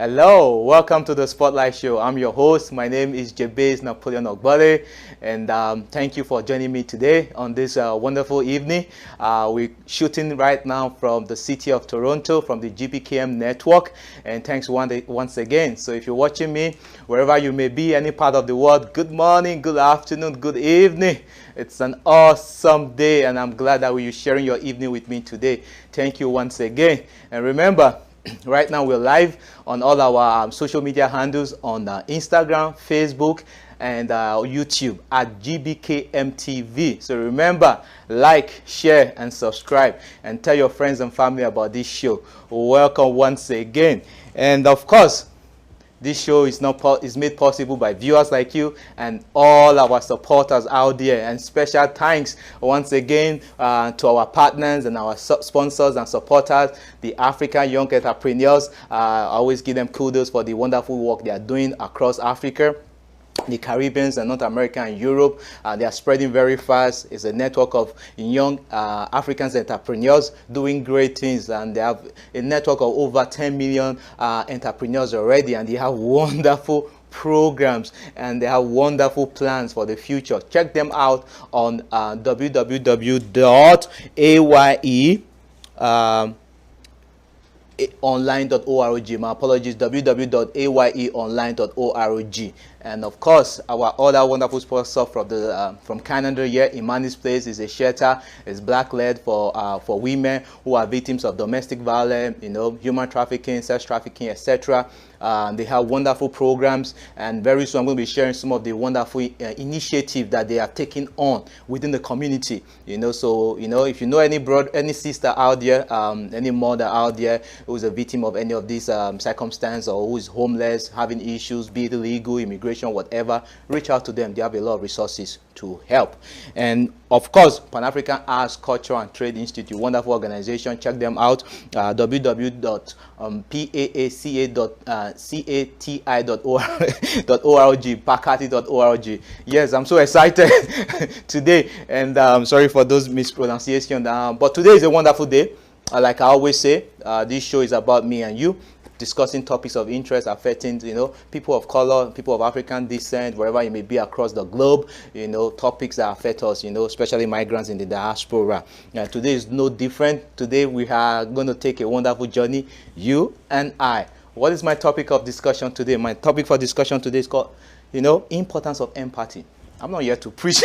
Hello, welcome to the Spotlight Show. I'm your host. My name is Jabez Napoleon Ogbale, and thank you for joining me today on this wonderful evening. We're shooting right now from the city of Toronto, from the GPKM network, and thanks once again. So if you're watching me, wherever you may be, any part of the world, good morning, good afternoon, good evening. It's an awesome day, and I'm glad that you're sharing your evening with me today. Thank you once again. And remember, right now we're live on all our social media handles on Instagram, Facebook, and YouTube at GBKMTV. So remember, like, share, and subscribe, and tell your friends and family about this show. Welcome once again. And of course, this show is made possible by viewers like you and all our supporters out there. And special thanks once again to our partners and our sponsors and supporters, the African Young Entrepreneurs. I always give them kudos for the wonderful work they are doing across Africa, the Caribbean and North America and Europe. They are spreading very fast. It's a network of young African entrepreneurs doing great things, and they have a network of over 10 million entrepreneurs already, and they have wonderful programs and they have wonderful plans for the future. Check them out on www.aye online.org. My apologies, www.ayeonline.org. And of course, our other wonderful sponsor from Canada here, Imani's Place, is a shelter. It's black-led for women who are victims of domestic violence, human trafficking, sex trafficking, etc. They have wonderful programs, and very soon I'm going to be sharing some of the wonderful initiatives that they are taking on within the community. So if you know any sister out there, any mother out there who is a victim of any of these circumstances, or who is homeless, having issues, be it illegal, immigration, whatever, reach out to them. They have a lot of resources to help. And of course, Pan-African Arts, Culture and Trade Institute, wonderful organization. Check them out, www.paacati.org, pakati.org. Yes, I'm so excited today, and sorry for those mispronunciations. But today is a wonderful day. Like I always say, this show is about me and you, discussing topics of interest affecting, people of color, people of African descent, wherever you may be across the globe, topics that affect us, especially migrants in the diaspora. Today is no different. Today we are going to take a wonderful journey, you and I. What is my topic of discussion today? My topic for discussion today is called, importance of empathy. I'm not here to preach.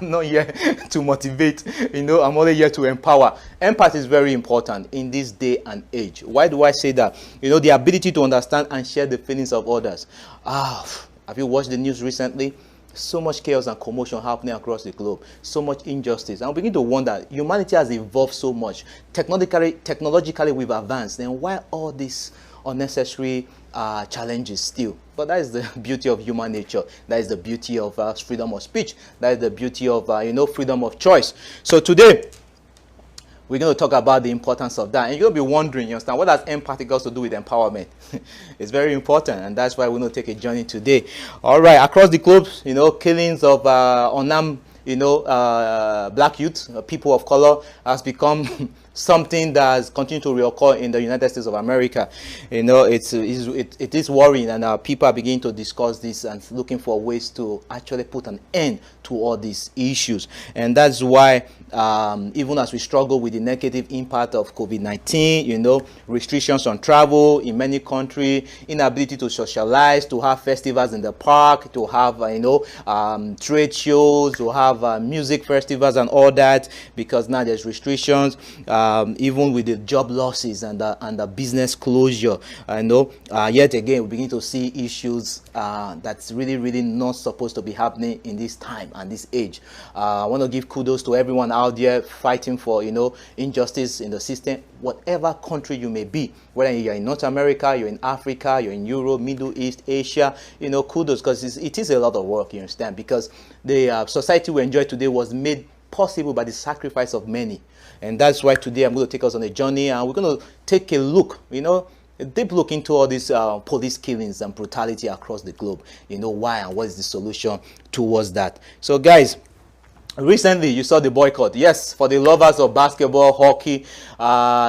I'm not here to motivate. I'm only here to empower. Empathy is very important in this day and age. Why do I say that? The ability to understand and share the feelings of others. Have you watched the news recently? So much chaos and commotion happening across the globe. So much injustice. And we begin to wonder, humanity has evolved so much. Technologically we've advanced. Then why all this unnecessary challenges still? But that is the beauty of human nature. That is the beauty of freedom of speech. That is the beauty of freedom of choice. So today we're going to talk about the importance of that. And you're going to be wondering, you understand, what has empathy got to do with empowerment? It's very important, and that's why we're going to take a journey today. All right, across the globe, killings of unarmed black youth, people of color, has become something that has continued to reoccur in the United States of America. It is worrying, and people are beginning to discuss this and looking for ways to actually put an end to all these issues. And that's why even as we struggle with the negative impact of COVID-19, restrictions on travel in many countries, inability to socialize, to have festivals in the park, to have trade shows, to have music festivals and all that, because now there's restrictions. Even with the job losses and the business closure, yet again we begin to see issues that's really not supposed to be happening in this time and this age. I want to give kudos to everyone out there fighting for injustice in the system, whatever country you may be, whether you're in North America, you're in Africa, you're in Europe, Middle East, Asia. Kudos, because it is a lot of work, you understand, because the society we enjoy today was made possible by the sacrifice of many. And that's why today I'm going to take us on a journey, and we're going to take a look, a deep look into all these police killings and brutality across the globe. Why and what is the solution towards that? So guys, Recently, you saw the boycott. Yes, for the lovers of basketball, hockey,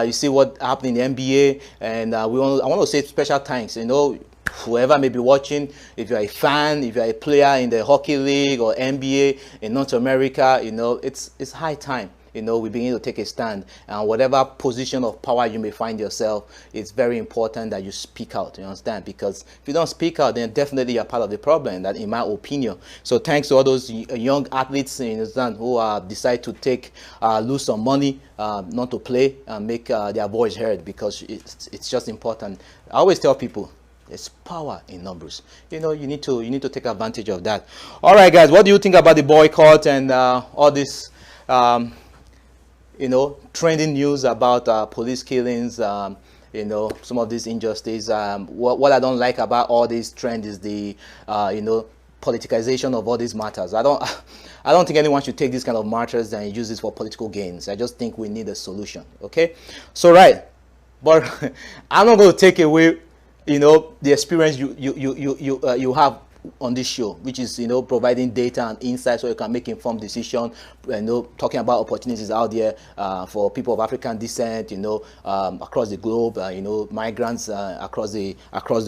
you see what happened in the NBA, and I want to say special thanks. You know, whoever may be watching, if you're a fan, if you're a player in the hockey league or NBA in North America, you know, it's high time. You know, we begin to take a stand, and whatever position of power you may find yourself, it's very important that you speak out. You understand? Because if you don't speak out, then definitely you're part of the problem. That, in my opinion. So thanks to all those young athletes, you understand, who decide to lose some money, not to play, and make their voice heard, because it's just important. I always tell people, there's power in numbers. You know, you need to take advantage of that. All right, guys, what do you think about the boycott and all this? You know, trending news about police killings, you know, some of these injustices. What I don't like about all these trends is the, you know, politicization of all these matters. I don't think anyone should take these kind of matters and use this for political gains. I just think we need a solution. Okay, so right, but I'm not going to take away, you know, the experience you have on this show, which is, you know, providing data and insights so you can make informed decision, you know, talking about opportunities out there for people of African descent, you know, across the globe, you know, migrants across the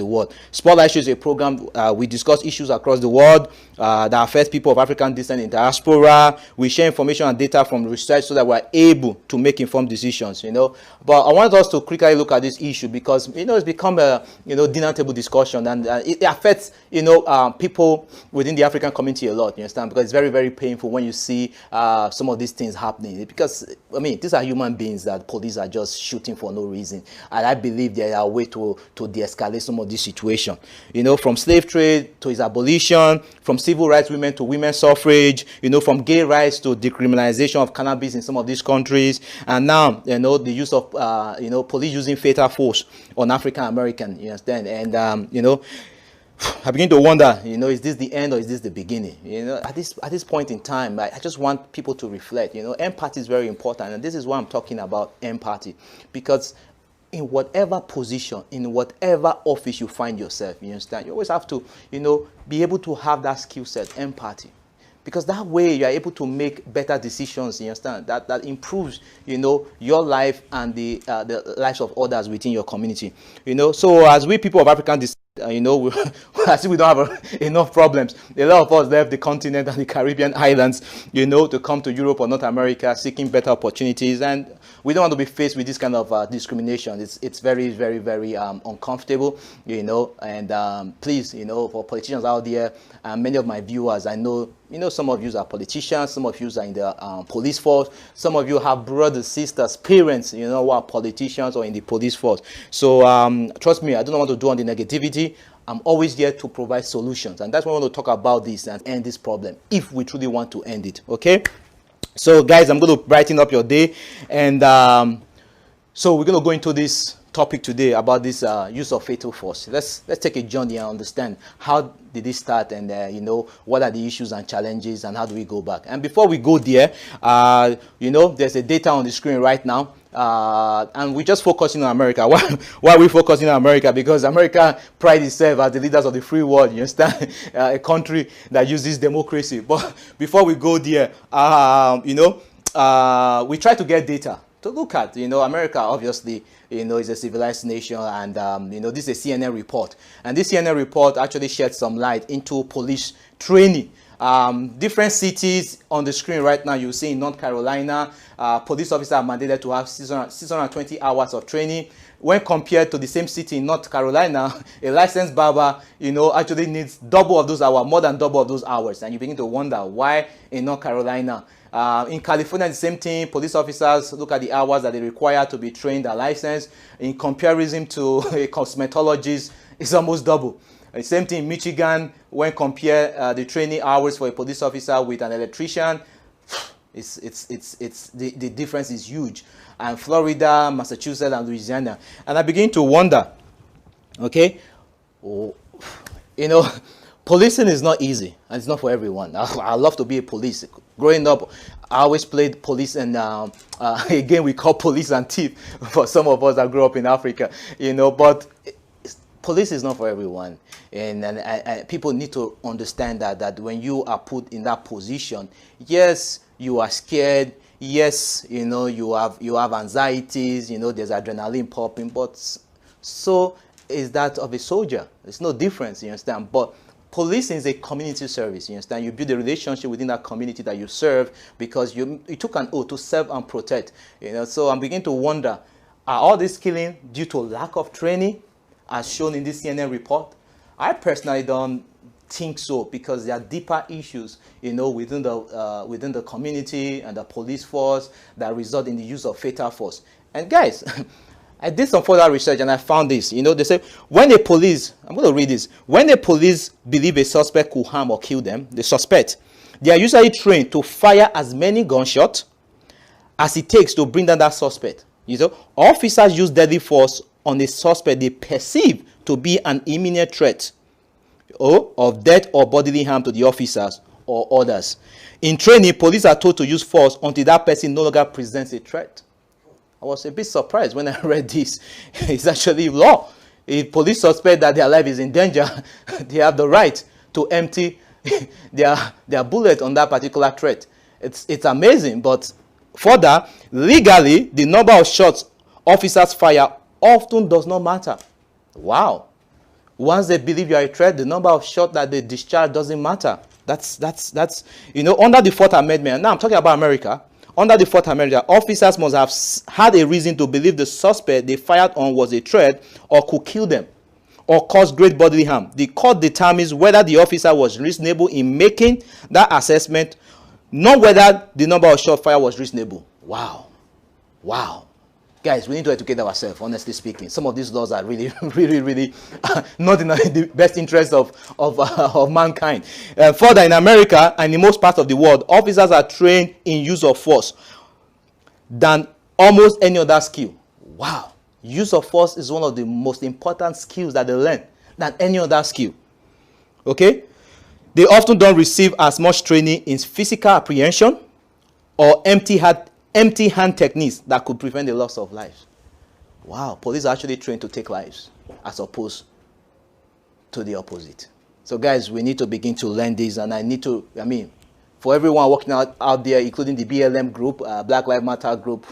world. Spotlight Show is a program we discuss issues across the world that affect people of African descent in diaspora. We share information and data from research so that we're able to make informed decisions, you know. But I wanted us to quickly look at this issue because, you know, it's become a, you know, dinner table discussion, and it affects, you know, people within the African community a lot, you understand, because it's very, very painful when you see some of these things happening, because, I mean, these are human beings that police are just shooting for no reason, and I believe there are a way to de-escalate some of this situation, you know, from slave trade to its abolition, from civil rights women to women's suffrage, you know, from gay rights to decriminalization of cannabis in some of these countries, and now, you know, the use of, you know, police using fatal force on African American, you understand, and, you know, I begin to wonder, you know, is this the end or is this the beginning? You know, at this point in time, I just want people to reflect. You know, empathy is very important, and this is why I'm talking about empathy, because in whatever position, in whatever office you find yourself, you understand, you always have to, you know, be able to have that skill set, empathy. Because that way you are able to make better decisions, you understand, that improves, you know, your life and the lives of others within your community, you know. So as we people of African descent, you know, as if we don't have enough problems, a lot of us left the continent and the Caribbean islands, you know, to come to Europe or North America seeking better opportunities, and we don't want to be faced with this kind of discrimination. It's very, very, very uncomfortable, you know, and please, you know, for politicians out there, many of my viewers, I know, you know, some of you are politicians, some of you are in the police force, some of you have brothers, sisters, parents, you know, who are politicians or in the police force. So trust me, I don't want to do on the negativity. I'm always here to provide solutions, and that's why I want to talk about this and end this problem if we truly want to end it. Okay, so guys, I'm going to brighten up your day, and so we're going to go into this topic today about this use of fatal force. Let's take a journey and understand how did this start, and you know, what are the issues and challenges, and how do we go back. And before we go there, you know, there's a data on the screen right now, and we're just focusing on America. Why are we focusing on America? Because America prides itself as the leaders of the free world, you understand, a country that uses democracy. But before we go there, you know, we try to get data to look at, you know, America obviously, you know, is a civilized nation, and you know, this is a CNN report, and this CNN report actually shed some light into police training. Different cities on the screen right now, you see in North Carolina, police officers are mandated to have 620 hours of training. When compared to the same city in North Carolina, a licensed barber, you know, actually needs double of those hours, more than double of those hours, and you begin to wonder why in North Carolina. In California, the same thing. Police officers look at the hours that they require to be trained and licensed. In comparison to a cosmetologist, it's almost double. The same thing in Michigan. When compare the training hours for a police officer with an electrician, the difference is huge. And Florida, Massachusetts, and Louisiana. And I begin to wonder, okay, you know, policing is not easy, and it's not for everyone. I love to be a police. Growing up, I always played police, and again, we call police and thief for some of us that grew up in Africa, you know, but police is not for everyone. And people need to understand that when you are put in that position, yes, you are scared. Yes, you have anxieties, there's adrenaline popping, but so is that of a soldier. There's no difference, you understand? But policing is a community service, you understand? You build a relationship within that community that you serve because you took an oath to serve and protect, So I'm beginning to wonder, are all this killing due to lack of training, as shown in this CNN report? I personally don't think so, because there are deeper issues, within the community and the police force that result in the use of fatal force. And guys, I did some further research and I found this. They say when the police, I'm going to read this, when the police believe a suspect could harm or kill them, the suspect, they are usually trained to fire as many gunshots as it takes to bring down that suspect. Officers use deadly force on a suspect they perceive to be an imminent threat of death or bodily harm to the officers or others. In training, police are told to use force until that person no longer presents a threat. I was a bit surprised when I read this. It's actually law. If police suspect that their life is in danger, they have the right to empty their bullet on that particular threat. It's amazing. But further, legally, the number of shots officers fire often does not matter. Wow. Once they believe you are a threat, the number of shots that they discharge doesn't matter. That's under the Fourth Amendment. Now I'm talking about America. Under the Fourth Amendment, officers must have had a reason to believe the suspect they fired on was a threat or could kill them or cause great bodily harm. The court determines whether the officer was reasonable in making that assessment, not whether the number of shots fired was reasonable. Wow. Wow. Guys, we need to educate ourselves, honestly speaking. Some of these laws are really, really, really not in the best interest of mankind. Further, in America and in most parts of the world, officers are trained in use of force than almost any other skill. Wow. Use of force is one of the most important skills that they learn than any other skill. Okay? They often don't receive as much training in physical apprehension or empty hand techniques that could prevent the loss of lives. Wow, police are actually trained to take lives as opposed to the opposite. So guys, we need to begin to learn this, and for everyone working out there, including the BLM group, Black Lives Matter group,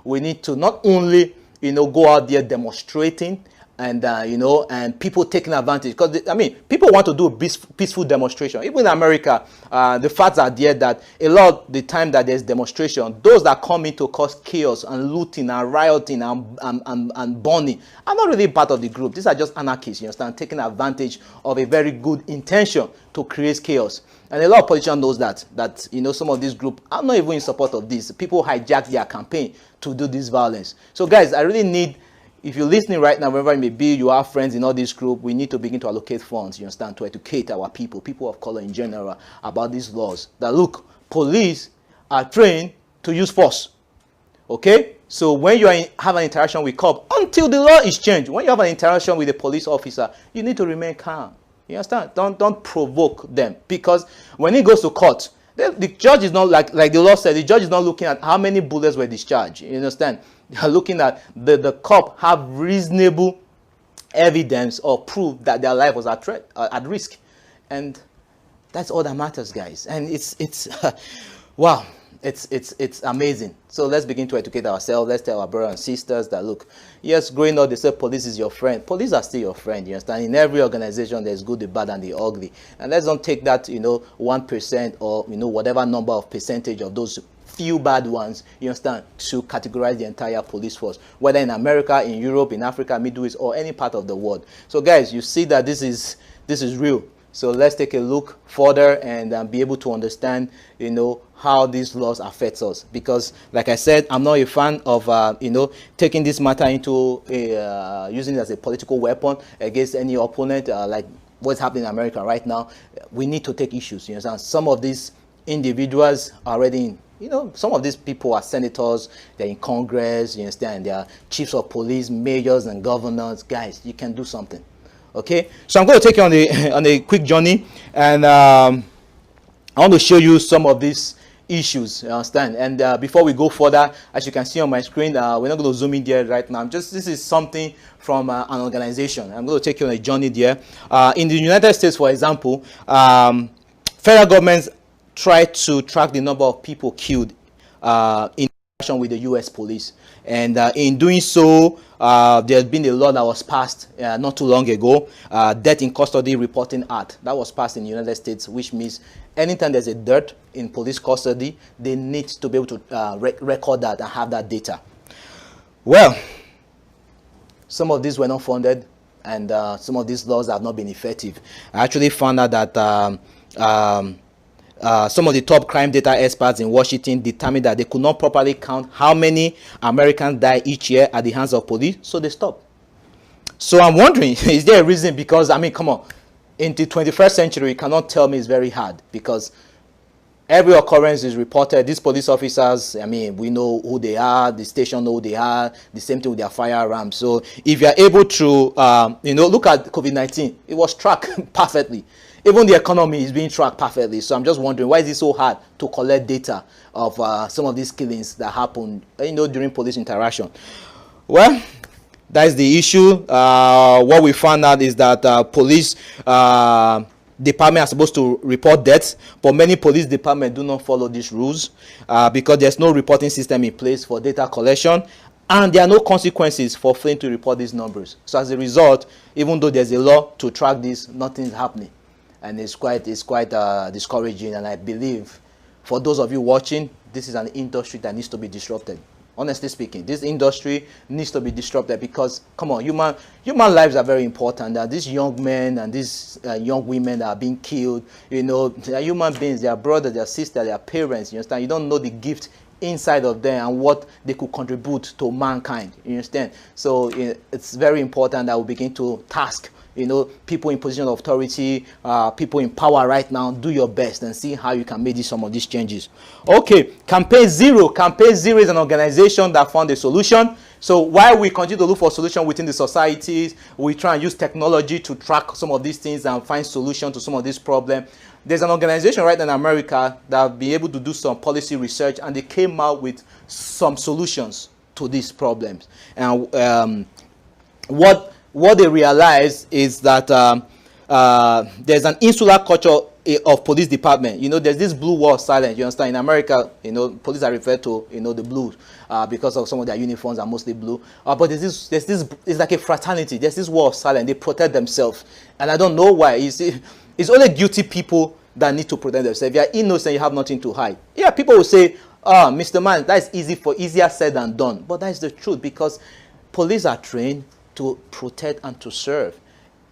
we need to not only go out there demonstrating and and people taking advantage, because people want to do peaceful demonstration. Even in America, the facts are there that a lot of the time that there's demonstration, those that come in to cause chaos and looting and rioting and burning are not really part of the group. These are just anarchists, you understand, taking advantage of a very good intention to create chaos. And a lot of politicians knows that some of this group are not even in support of this. People hijack their campaign to do this violence. So guys, I really need, if you're listening right now, wherever it may be, you have friends in all this group, we need to begin to allocate funds, you understand, to educate our people of color in general, about these laws. That look, police are trained to use force. Okay? So when you have an interaction with cop, until the law is changed, when you have an interaction with a police officer, you need to remain calm. You understand? Don't provoke them. Because when it goes to court, the judge is not, like the law said, the judge is not looking at how many bullets were discharged. You understand? They are looking at the cop have reasonable evidence or proof that their life was at risk. And that's all that matters, guys. And it's wow, it's amazing. So let's begin to educate ourselves. Let's tell our brothers and sisters that, look, yes, growing up, they say police is your friend. Police are still your friend, you understand? In every organization, there's good, the bad, and the ugly. And let's don't take that, 1% or, whatever number of percentage of those few bad ones, you understand, to categorize the entire police force, whether in America, in Europe, in Africa, Middle East, or any part of the world. So guys, you see that this is real. So let's take a look further and be able to understand, how these laws affect us. Because, like I said, I'm not a fan of, taking this matter into using it as a political weapon against any opponent, like what's happening in America right now. We need to take issues, you understand. Some of these individuals are already in, some of these people are senators, they're in Congress, you understand, they're chiefs of police, mayors and governors. Guys, you can do something. Okay, so I'm going to take you on a quick journey, and I want to show you some of these issues, you understand. And before we go further, as you can see on my screen, we're not going to zoom in there right now. This is something from an organization. I'm going to take you on a journey there. In the United States, for example, federal governments tried to track the number of people killed in interaction with the U.S. police. And in doing so, there's been a law that was passed not too long ago, Death in Custody Reporting Act. That was passed in the United States, which means anytime there's a death in police custody, they need to be able to record that and have that data. Well, some of these were not funded, and some of these laws have not been effective. I actually found out that some of the top crime data experts in Washington determined that they could not properly count how many Americans die each year at the hands of police, so they stopped. So I'm wondering, is there a reason? Because, I mean, come on, in the 21st century, you cannot tell me it's very hard, because every occurrence is reported. These police officers, I mean, we know who they are, the station know who they are, the same thing with their firearms. So if you're able to, you know, look at COVID-19, it was tracked perfectly. Even the economy is being tracked perfectly. So I'm just wondering, why is it so hard to collect data of some of these killings that happened, you know, during police interaction? Well, that's the issue. What we found out is that police department are supposed to report deaths, but many police departments do not follow these rules because there's no reporting system in place for data collection, and there are no consequences for failing to report these numbers. So as a result, even though there's a law to track this, nothing's happening. And it's quite discouraging. And I believe for those of you watching, this is an industry that needs to be disrupted. Honestly speaking, this industry needs to be disrupted because, come on, human lives are very important. These young men and these young women that are being killed, you know, they are human beings. They are brothers, they are sisters, they are parents. You understand? You don't know the gift inside of them and what they could contribute to mankind. You understand? So it's very important that we begin to task, you know, people in position of authority, people in power right now. Do your best and see how you can make some of these changes. Okay, Campaign Zero. Campaign Zero is an organization that found a solution. So while we continue to look for solutions within the societies, we try and use technology to track some of these things and find solutions to some of these problems. There's an organization right now in America that have been able to do some policy research, and they came out with some solutions to these problems. And what they realized is that there's an insular culture of police department. You know, there's this blue wall of silence. You understand? In America, you know, police are referred to, you know, the blues because of some of their uniforms are mostly blue. But there's this, it's like a fraternity. There's this wall of silence. They protect themselves, and I don't know why. You see, it's only guilty people that need to protect themselves. If you're innocent, you have nothing to hide. Yeah, people will say, "Oh, Mr. Man, that's easier said than done." But that's the truth, because police are trained to protect and to serve.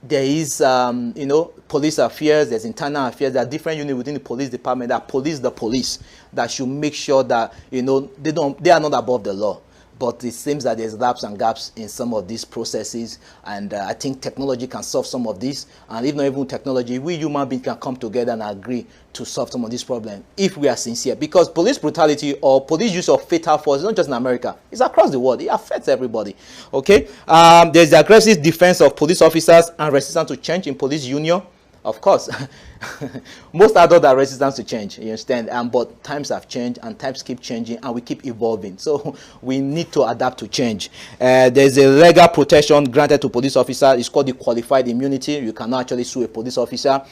There is, you know, police affairs, there's internal affairs, there are different units within the police department that police the police, that should make sure that, you know, they are not above the law. But it seems that there's laps and gaps in some of these processes, and I think technology can solve some of this. And if not even technology, we human beings can come together and agree to solve some of these problems if we are sincere. Because police brutality or police use of fatal force is not just in America, it's across the world. It affects everybody. Okay, there's the aggressive defense of police officers and resistance to change in police union. Of course, most adults are resistant to change, you understand? But times have changed, and times keep changing, and we keep evolving. So we need to adapt to change. There's a legal protection granted to police officers. It's called the qualified immunity. You cannot actually sue a police officer.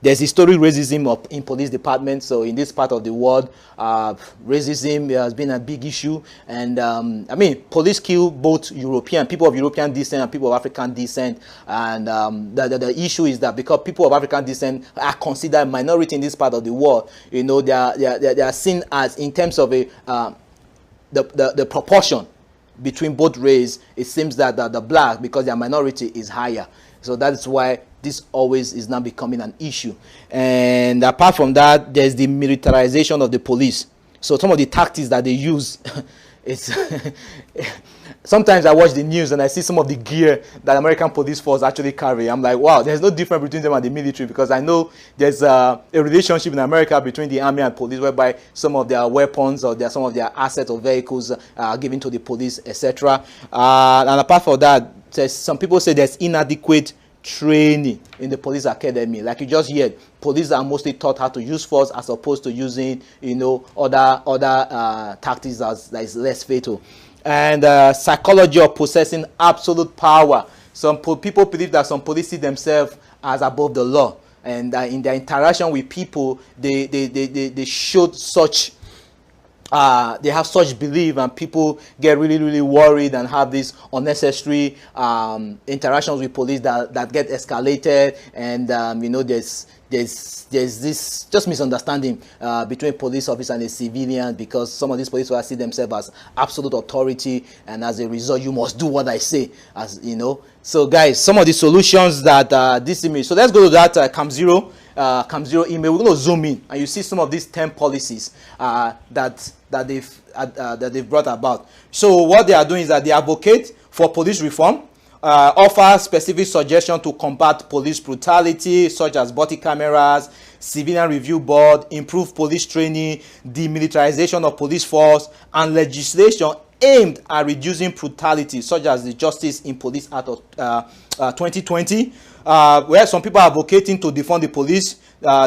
There's historic racism in police departments. So in this part of the world, racism has been a big issue. And I mean, police kill both people of European descent and people of African descent. And the issue is that because people of African descent are considered minority in this part of the world, you know, they are seen as, in terms of the proportion between both races, it seems that the black, because they are minority, is higher. So that's why this always is now becoming an issue. And apart from that, there's the militarization of the police. So some of the tactics that they use, it's sometimes I watch the news and I see some of the gear that American police force actually carry. I'm like, wow, there's no difference between them and the military, because I know there's a relationship in America between the army and police, whereby some of their weapons or some of their assets or vehicles are given to the police, etc. And apart from that, some people say there's inadequate training in the police academy. Like you just heard, police are mostly taught how to use force as opposed to using, you know, other tactics that is less fatal. And psychology of possessing absolute power. Some people believe that some police see themselves as above the law. and in their interaction with people, they showed such they have such belief, and people get really worried and have these unnecessary interactions with police that get escalated, and you know, there's this just misunderstanding between police officer and a civilian, because some of these police officers see themselves as absolute authority, and as a result you must do what I say, as you know. So guys, some of the solutions that this image, so let's go to that Camp Zero email. We're going to zoom in, and you see some of these 10 policies that they've brought about. So what they are doing is that they advocate for police reform, offer specific suggestions to combat police brutality, such as body cameras, civilian review board, improve police training, demilitarization of police force, and legislation aimed at reducing brutality, such as the Justice in Police Act of 2020, where some people are advocating to defund the police.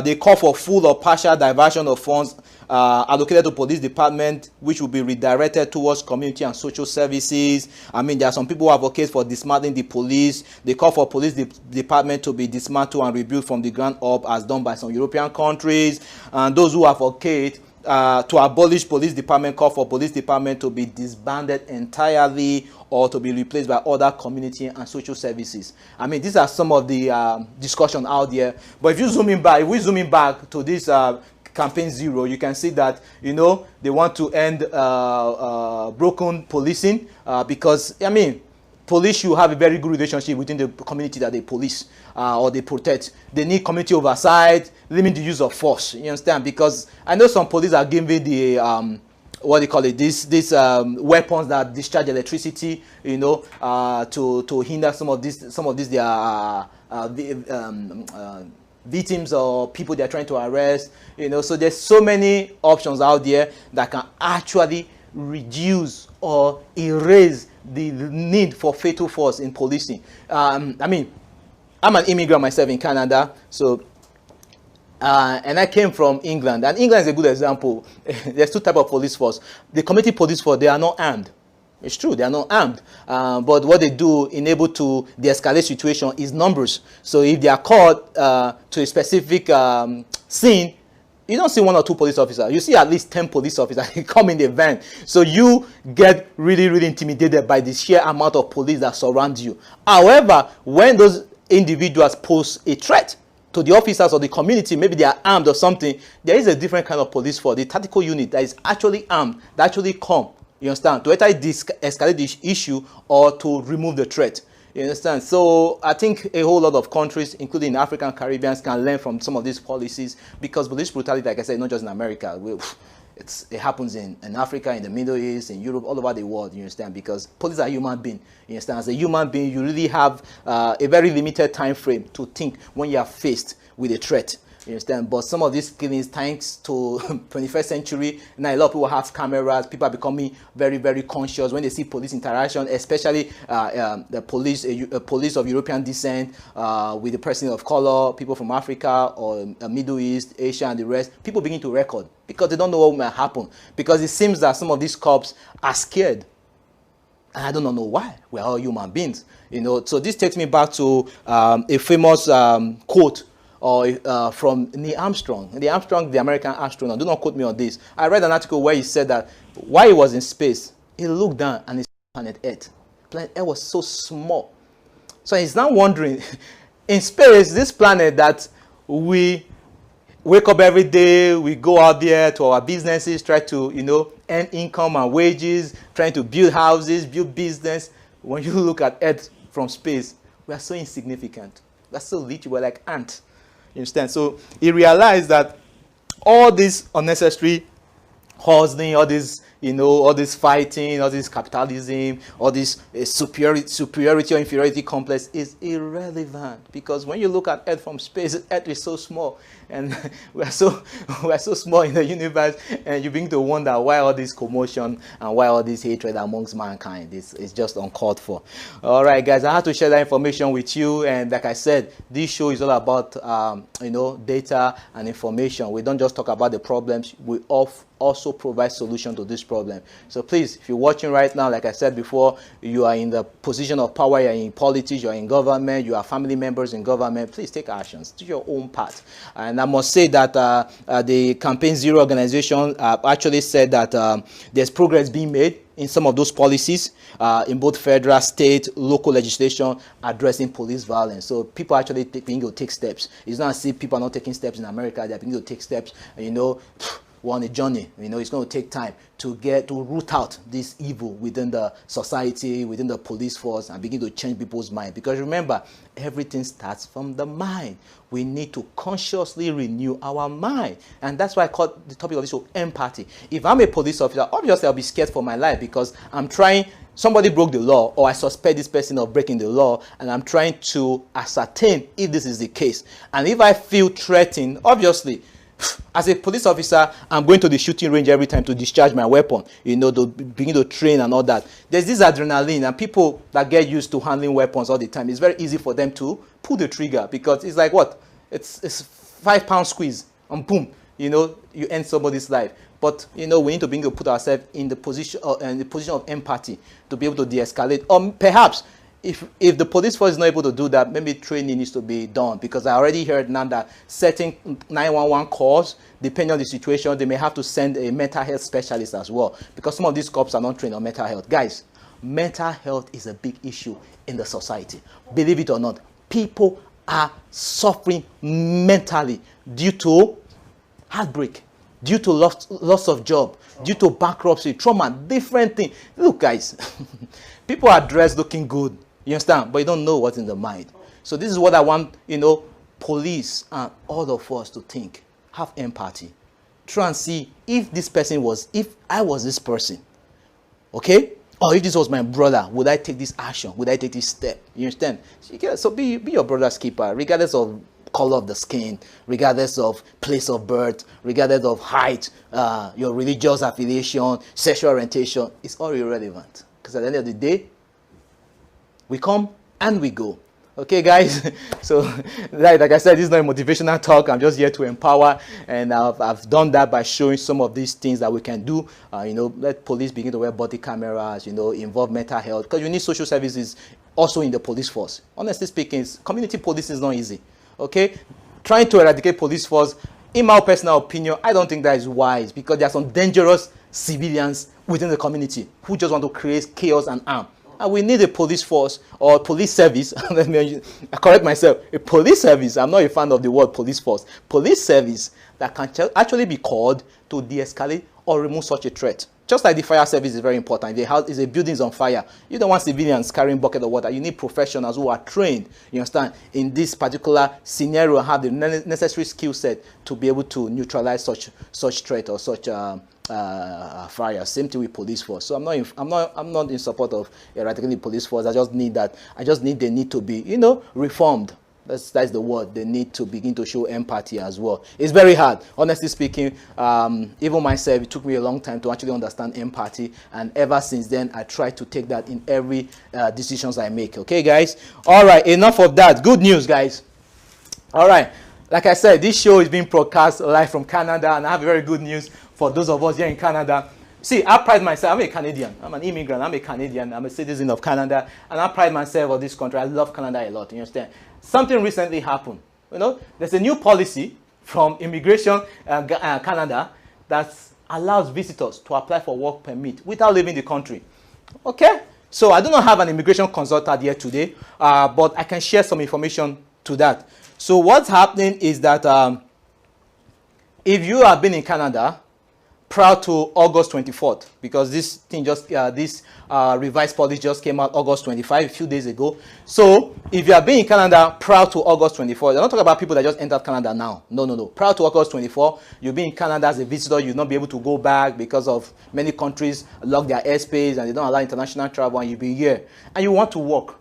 They call for full or partial diversion of funds allocated to police department, which will be redirected towards community and social services. I mean, there are some people who advocate for dismantling the police. They call for police department to be dismantled and rebuilt from the ground up, as done by some European countries. And those who advocate to abolish police department call for police department to be disbanded entirely or to be replaced by other community and social services. I mean, these are some of the discussion out there. But if you zoom in back, if we zoom in back to this campaign zero, you can see that, you know, they want to end broken policing, because I mean, police should have a very good relationship within the community that they police or they protect. They need community oversight, limit the use of force. You understand? Because I know some police are giving the what do you call it? These weapons that discharge electricity, you know, to hinder some of these their victims or people they are trying to arrest. You know, so there's so many options out there that can actually reduce or erase the need for fatal force in policing. I mean, I'm an immigrant myself in Canada, so and I came from England, and England is a good example. There's two types of police force. The community police force, they are not armed. It's true, they are not armed, but what they do in able to de-escalate situation is numbers. So if they are called to a specific scene, you don't see one or two police officers. You see at least 10 police officers come in the van. So you get really intimidated by the sheer amount of police that surround you. However, when those individuals pose a threat to the officers or the community, maybe they are armed or something, there is a different kind of police force, the tactical unit that is actually armed, that actually come, you understand, to either escalate the issue or to remove the threat. You understand? So I think a whole lot of countries, including African Caribbeans, can learn from some of these policies, because police brutality, like I said, not just in America. It happens in Africa, in the Middle East, in Europe, all over the world, you understand, because police are human beings. You understand? As a human being, you really have a very limited time frame to think when you are faced with a threat. You understand? But some of these killings, thanks to 21st century, now a lot of people have cameras. People are becoming very conscious when they see police interaction, especially the police of European descent with the person of color, people from Africa or Middle East, Asia, and the rest. People begin to record because they don't know what might happen. Because it seems that some of these cops are scared. And I don't know why. We're all human beings, you know. So this takes me back to a famous quote from Neil Armstrong. Neil Armstrong, the American astronaut. Do not quote me on this. I read an article where he said that while he was in space, he looked down and he saw planet Earth. Planet Earth was so small. So he's now wondering, in space, this planet that we wake up every day, we go out there to our businesses, try to, you know, earn income and wages, trying to build houses, build business. When you look at Earth from space, we are so insignificant. We are so little. We're like ants. You understand? So he realized that all this unnecessary hustling, all this, you know, all this fighting, all this capitalism, all this superiority or inferiority complex is irrelevant, because when you look at Earth from space, Earth is so small, and we're so small in the universe, and you begin to wonder why all this commotion and why all this hatred amongst mankind is just uncalled for. All right, guys, I had to share that information with you, and like I said, this show is all about you know, data and information. We don't just talk about the problems. We also provide solution to this problem. So please, if you're watching right now, like I said before, you are in the position of power, you're in politics, you're in government, you are family members in government, please take actions, do your own part. And I must say that the Campaign Zero organization actually said that there's progress being made in some of those policies in both federal, state, local legislation addressing police violence. So people actually beginning to take steps. It's not as if people are not taking steps in America, they're beginning to take steps, you know. We're on a journey, you know. It's going to take time to root out this evil within the society, within the police force, and begin to change people's mind. Because remember, everything starts from the mind. We need to consciously renew our mind. And that's why I call the topic of this show empathy. If I'm a police officer, obviously I'll be scared for my life because I'm trying, somebody broke the law, or I suspect this person of breaking the law, and I'm trying to ascertain if this is the case. And if I feel threatened, obviously, as a police officer, I'm going to the shooting range every time to discharge my weapon, you know, to begin to train and all that. There's this adrenaline, and people that get used to handling weapons all the time, it's very easy for them to pull the trigger because it's like what? It's 5 pound squeeze and boom, you know, you end somebody's life. But you know, we need to begin to put ourselves in the position of empathy to be able to de-escalate. Or perhaps if the police force is not able to do that, maybe training needs to be done, because I already heard now that certain 911 calls, depending on the situation, they may have to send a mental health specialist as well, because some of these cops are not trained on mental health. Guys, mental health is a big issue in the society. Believe it or not, people are suffering mentally due to heartbreak, due to loss of job, due to bankruptcy, trauma, different things. Look, guys, people are dressed looking good, you understand, but you don't know what's in the mind. So this is what I want, you know, police and all of us to think. Have empathy. Try and see if this person was, if I was this person, okay? Or if this was my brother, would I take this action? Would I take this step? You understand? So be your brother's keeper, regardless of color of the skin, regardless of place of birth, regardless of height, your religious affiliation, sexual orientation. It's all irrelevant. Because at the end of the day, we come and we go. Okay, guys? So, like I said, this is not a motivational talk. I'm just here to empower. And I've done that by showing some of these things that we can do. You know, let police begin to wear body cameras, you know, involve mental health. Because you need social services also in the police force. Honestly speaking, community policing is not easy. Okay? Trying to eradicate police force, in my personal opinion, I don't think that is wise, because there are some dangerous civilians within the community who just want to create chaos and harm. And we need a police force or police service. Let me correct myself. A police service. I'm not a fan of the word police force. Police service that can actually be called to de-escalate or remove such a threat. Just like the fire service is very important. If the house is a building is on fire, you don't want civilians carrying bucket of water. You need professionals who are trained, you understand, in this particular scenario, have the necessary skill set to be able to neutralize such threat or such fire. Same thing with police force. So I'm not in support of eradicating the police force. I just need they need to be, you know, reformed. That's the word. They need to begin to show empathy as well. It's very hard, honestly speaking. Even myself, it took me a long time to actually understand empathy, and ever since then, I try to take that in every decisions I make. Okay, guys. All right, enough of that. Good news, guys. All right, like I said, this show is being broadcast live from Canada, and I have very good news for those of us here in Canada. See, I pride myself. I'm a Canadian. I'm an immigrant. I'm a Canadian. I'm a citizen of Canada, and I pride myself on this country. I love Canada a lot. You understand? Something recently happened. You know, there's a new policy from Immigration Canada that allows visitors to apply for work permit without leaving the country. Okay? So I do not have an immigration consultant here today, but I can share some information to that. So what's happening is that if you have been in Canada prior to August 24th, because this thing just revised policy just came out August 25, a few days ago. So if you have been in Canada prior to August 24th, I'm not talking about people that just entered Canada now. No. Prior to August 24, you'll be in Canada as a visitor. You'll not be able to go back because of many countries lock their airspace and they don't allow international travel, and you'll be here. And you want to work.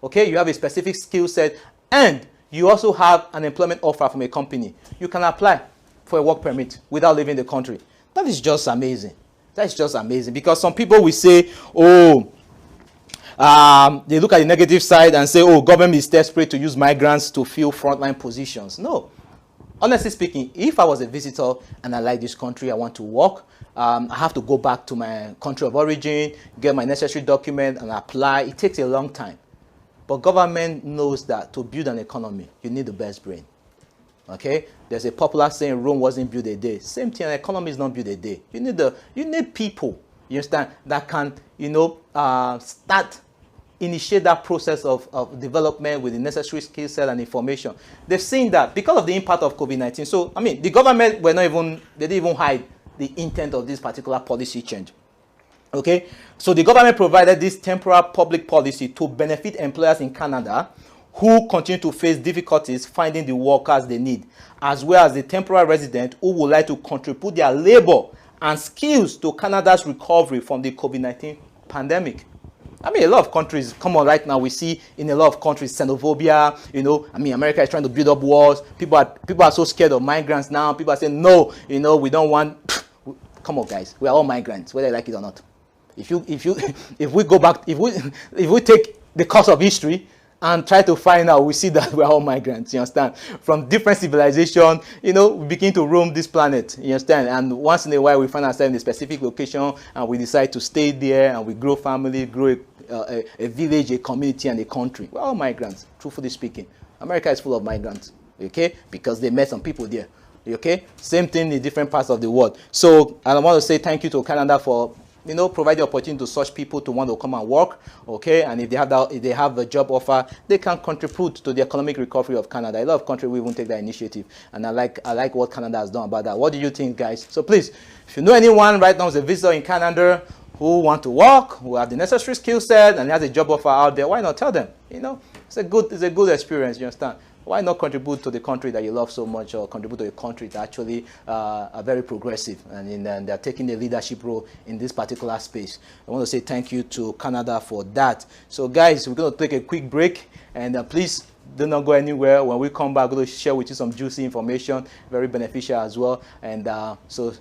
Okay? You have a specific skill set, and you also have an employment offer from a company. You can apply for a work permit without leaving the country. That is just amazing. That's just amazing, because some people will say, oh, they look at the negative side and say, oh, government is desperate to use migrants to fill frontline positions. No. honestly speaking, if I was a visitor and I like this country, I want to work, I have to go back to my country of origin, get my necessary document and apply. It takes a long time. But government knows that to build an economy, you need the best brain. Okay? There's a popular saying, Rome wasn't built a day. Same thing, an economy is not built a day. You need people, you understand, that can, initiate that process of development with the necessary skill set and information. They've seen that because of the impact of COVID-19. So, I mean, the government they didn't even hide the intent of this particular policy change. Okay, so the government provided this temporary public policy to benefit employers in Canada who continue to face difficulties finding the workers they need, as well as the temporary residents who would like to contribute their labor and skills to Canada's recovery from the COVID-19 pandemic. I mean, a lot of countries, come on, right now we see in a lot of countries xenophobia, America is trying to build up walls. People are so scared of migrants now. People are saying, no, we don't want, come on guys, we are all migrants, whether you like it or not. If we go back, if we take the course of history and try to find out, we see that we're all migrants, you understand? From different civilization, we begin to roam this planet, you understand? And once in a while, we find ourselves in a specific location and we decide to stay there and we grow family, grow a village, a community, and a country. We're all migrants, truthfully speaking. America is full of migrants, okay? Because they met some people there, okay? Same thing in different parts of the world. So I want to say thank you to Canada for provide the opportunity to such people to want to come and work, okay? And if they have a job offer, they can contribute to the economic recovery of Canada. A lot of countries will even take that initiative, and I like what Canada has done about that. What do you think, guys? So please, if you know anyone right now who's a visitor in Canada who want to work, who have the necessary skill set, and has a job offer out there, why not tell them? It's a good experience. You understand? Why not contribute to the country that you love so much, or contribute to a country that actually are very progressive and they're taking a leadership role in this particular space? I want to say thank you to Canada for that. So guys, we're going to take a quick break, and please do not go anywhere. When we come back, we're going to share with you some juicy information, very beneficial as well. And so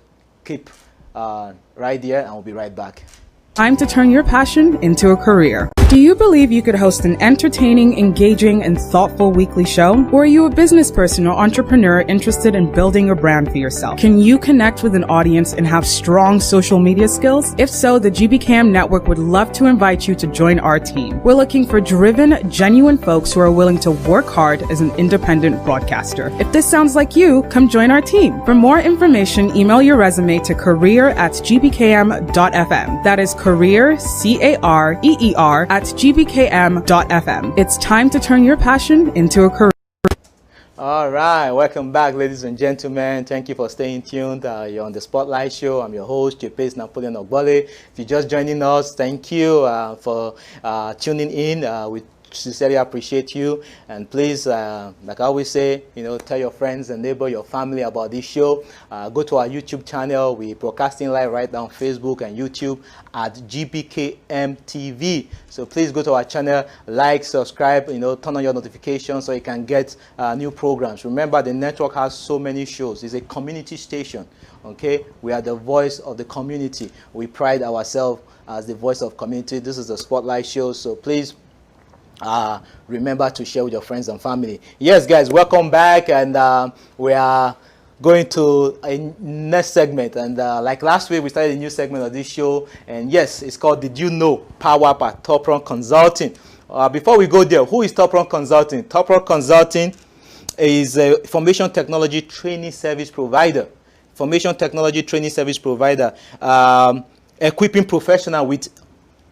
keep right there, and we'll be right back. Time to turn your passion into a career. Do you believe you could host an entertaining, engaging, and thoughtful weekly show? Or are you a business person or entrepreneur interested in building a brand for yourself? Can you connect with an audience and have strong social media skills? If so, the GBCAM Network would love to invite you to join our team. We're looking for driven, genuine folks who are willing to work hard as an independent broadcaster. If this sounds like you, come join our team. For more information, email your resume to career@gbkm.fm. That is career, CAREER, at gbkm.fm. It's time to turn your passion into a career. All right, welcome back, ladies and gentlemen. Thank you for staying tuned. You're on the Spotlight Show. I'm your host, Jepace Napoleon Ogbole. If you're just joining us, thank you for tuning in. We sincerely appreciate you, and please, like I always say, tell your friends and neighbor, your family about this show. Go to our YouTube channel. We're broadcasting live right now on Facebook and YouTube at GBKM TV. So please go to our channel, like, subscribe, turn on your notifications so you can get new programs. Remember, the network has so many shows. It's a community station. Okay, we are the voice of the community. We pride ourselves as the voice of community. This is a Spotlight Show, so please remember to share with your friends and family. Yes, guys, welcome back, and we are going to a next segment. And like last week, we started a new segment of this show, and yes, it's called Did You Know? Power Up at Top Run Consulting. Before we go there, who is Top Run Consulting? Top Run Consulting is a information technology training service provider. Information technology training service provider, equipping professionals with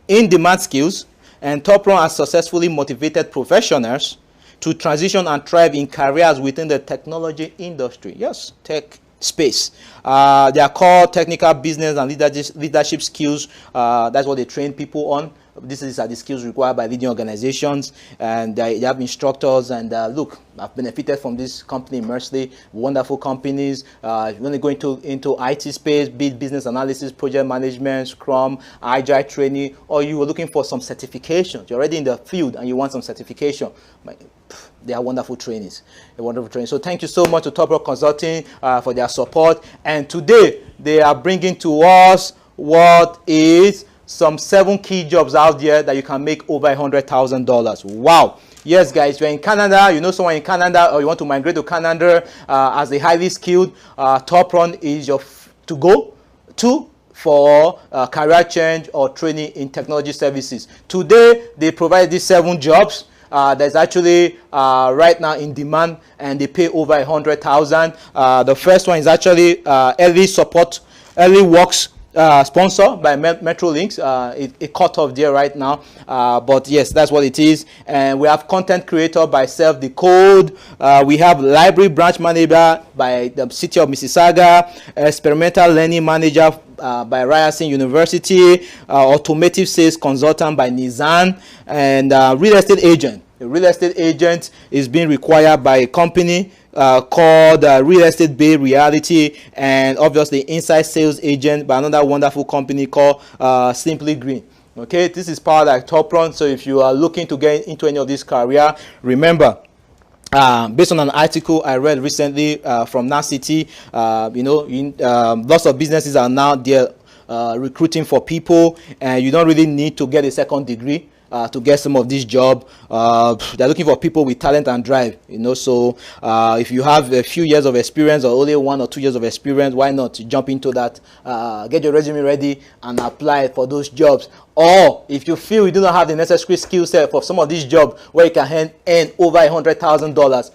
in-demand skills. And Top Run has successfully motivated professionals to transition and thrive in careers within the technology industry. Yes, tech space. They are called technical business and leadership skills. That's what they train people on. These are the skills required by leading organizations, and they have instructors. And look, I've benefited from this company immensely. Wonderful companies. If you want to go into IT space, be it business analysis, project management, Scrum, Agile training, or you were looking for some certifications. You're already in the field and you want some certification. They are wonderful trainings. So thank you so much to Top Run Consulting for their support. And today they are bringing to us what is some 7 key jobs out there that you can make over $100,000. Wow. Yes, guys, you're in Canada, you know someone in Canada, or you want to migrate to Canada as a highly skilled, Top Run is your to go to for career change or training in technology services. Today, they provide these 7 jobs. There's actually right now in demand, and they pay over 100,000. The first one is actually early works sponsored by Metrolinx. It cut off there right now, but yes, that's what it is. And we have content creator by Self Decode. We have library branch manager by the City of Mississauga, experimental learning manager by Ryerson University, automotive sales consultant by Nissan, and real estate agent. A real estate agent is being required by a company called Real Estate Bay Reality, and obviously inside sales agent by another wonderful company called Simply Green. Okay, this is powered by Top Run. So if you are looking to get into any of this career, remember, based on an article I read recently from NACity, lots of businesses are now there recruiting for people, and you don't really need to get a second degree to get some of this job. They're looking for people with talent and drive, so if you have a few years of experience or only 1 or 2 years of experience, why not jump into that, get your resume ready and apply for those jobs. Or if you feel you do not have the necessary skill set for some of these jobs where you can earn over $100,000,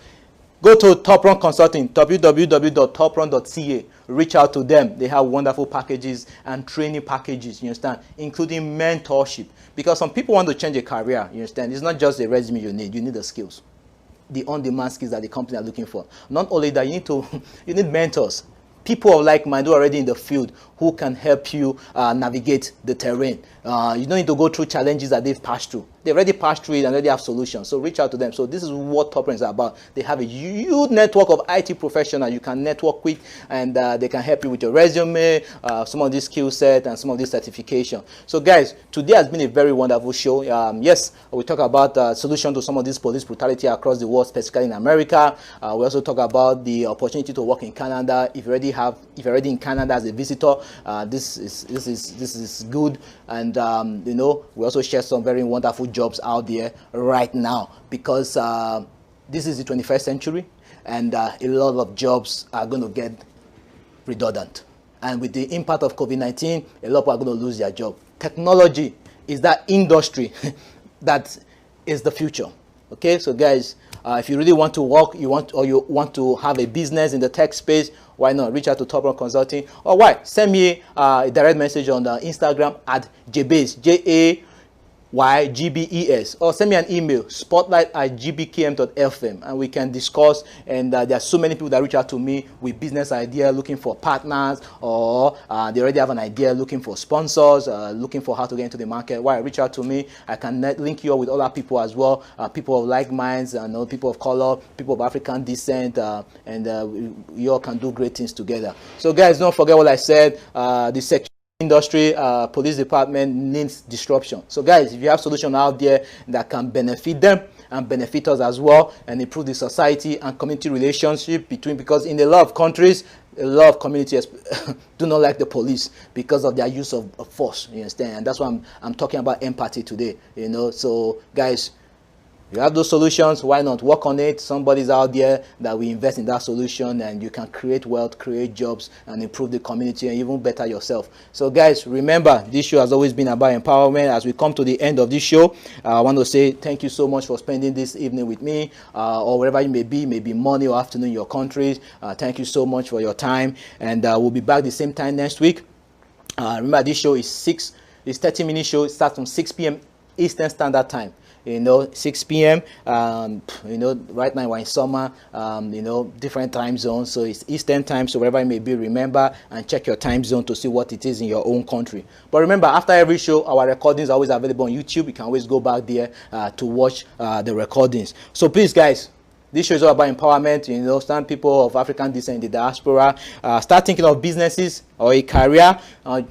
go to Top Run Consulting, www.toprun.ca. Reach out to them. They have wonderful packages and training packages, you understand, including mentorship. Because some people want to change a career, you understand. It's not just a resume you need the skills, the on-demand skills that the company are looking for. Not only that, you need mentors, people of like mind who are already in the field, who can help you navigate the terrain. You don't need to go through challenges that they've passed through. They've already passed through it and already have solutions. So reach out to them. So this is what Top Run is about. They have a huge network of IT professionals you can network with, and they can help you with your resume, some of this skill set, and some of this certification. So guys, today has been a very wonderful show. Yes, we talk about solution to some of this police brutality across the world, specifically in America. We also talk about the opportunity to work in Canada. If you're already in Canada as a visitor, this is good. And we also share some very wonderful jobs out there right now, because this is the 21st century, and a lot of jobs are going to get redundant. And with the impact of COVID-19, a lot of people are going to lose their job. Technology is that industry that is the future. Okay, so guys, if you really want to work, you want to have a business in the tech space, why not reach out to Top Run Consulting? Or why send me a direct message on Instagram at Jabez, JAYGBES, or send me an email, spotlight@gbkm.fm, and we can discuss. And there are so many people that reach out to me with business idea, looking for partners, or they already have an idea, looking for sponsors, looking for how to get into the market. Why reach out to me? I can link you up with other people as well, people of like minds, people of color, people of African descent, and we all can do great things together. So guys, don't forget what I said. The section industry, police department needs disruption. So guys, if you have solutions out there that can benefit them and benefit us as well, and improve the society and community relationship between, because in a lot of countries, a lot of communities do not like the police because of their use of force, you understand? And that's why I'm talking about empathy today, So guys, you have those solutions, why not work on it? Somebody's out there that will invest in that solution, and you can create wealth, create jobs, and improve the community, and even better yourself. So guys, remember, this show has always been about empowerment. As we come to the end of this show, I want to say thank you so much for spending this evening with me, or wherever you may be, maybe morning or afternoon in your countries. Thank you so much for your time, and we'll be back the same time next week. Remember, this show is 30-minute show. It starts from 6 p.m. Eastern Standard Time. 6 p.m. Right now we're in summer, different time zones. So it's Eastern time. So wherever it may be, remember and check your time zone to see what it is in your own country. But remember, after every show, our recordings are always available on YouTube. You can always go back there to watch the recordings. So please, guys, this show is all about empowerment. Some people of African descent in the diaspora, start thinking of businesses, or a career.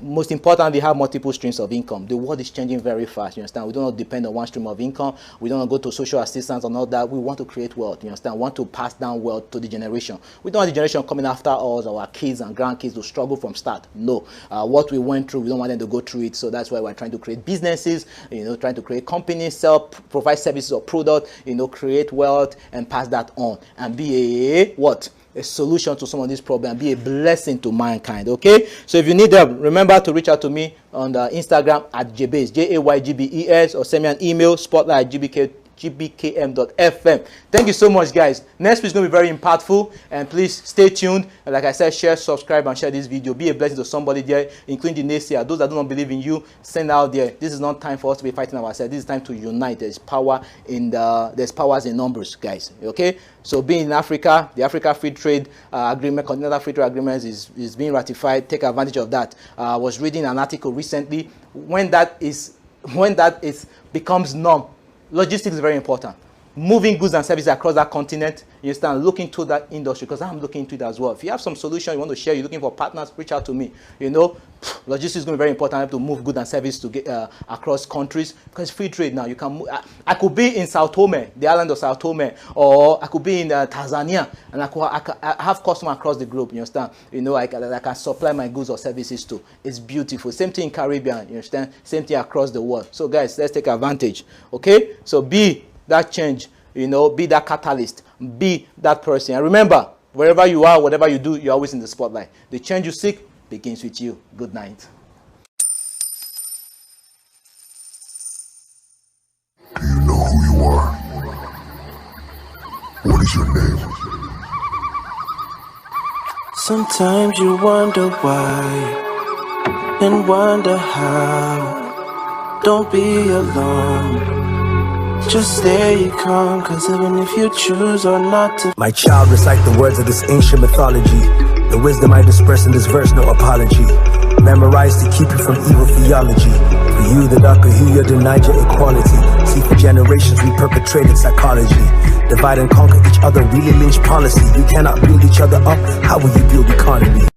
Most importantly, have multiple streams of income. The world is changing very fast, you understand? We do not depend on one stream of income. We don't go to social assistance and all that. We want to create wealth, you understand? We want to pass down wealth to the generation. We don't want the generation coming after us, our kids and grandkids, to struggle from start. No. What we went through, we don't want them to go through it. So that's why we're trying to create businesses, you know, trying to create companies, provide services or product, you know, create wealth and pass that on and be a what? A solution to some of these problems, be a blessing to mankind. Okay, so if you need help, remember to reach out to me on the Instagram at Jaybes, JAYGBES, or send me an email, spotlight@gbkm.fm. Thank you so much, guys. Next week is going to be very impactful, and please stay tuned. And like I said, share, subscribe, and share this video. Be a blessing to somebody there, including the naysayer. Those that do not believe in you, send out there. This is not time for us to be fighting ourselves. This is time to unite. There's power in there's powers in numbers, guys. Okay, so being in Africa, the Africa Free Trade Agreement, Continental Free Trade Agreement is being ratified. Take advantage of that. I was reading an article recently. When that becomes norm, logistics is very important. Moving goods and services across that continent, you understand, look into that industry, because I'm looking into it as well. If you have some solution you want to share, you're looking for partners, reach out to me. You know, logistics is going to be very important. I have to move goods and services to get across countries, because free trade now. You can move, I could be in Sao Tome, the island of Sao Tome, or I could be in Tanzania, and I have customers across the globe. You understand? You know, I can supply my goods or services to. It's beautiful. Same thing in Caribbean. You understand? Same thing across the world. So guys, let's take advantage. Okay? So be that change, you know, be that catalyst, be that person. And remember, wherever you are, whatever you do, you're always in the spotlight. The change you seek begins with you. Good night. Do you know who you are? What is your name? Sometimes you wonder why and wonder how. Don't be alone. Just stay calm, cause even if you choose or not to. My child, recite the words of this ancient mythology. The wisdom I disperse in this verse, no apology. Memorize to keep you from evil theology. For you, the darker hue, you denied your equality. See, for generations we perpetrated psychology. Divide and conquer each other, really lynch policy. You cannot build each other up, how will you build economy?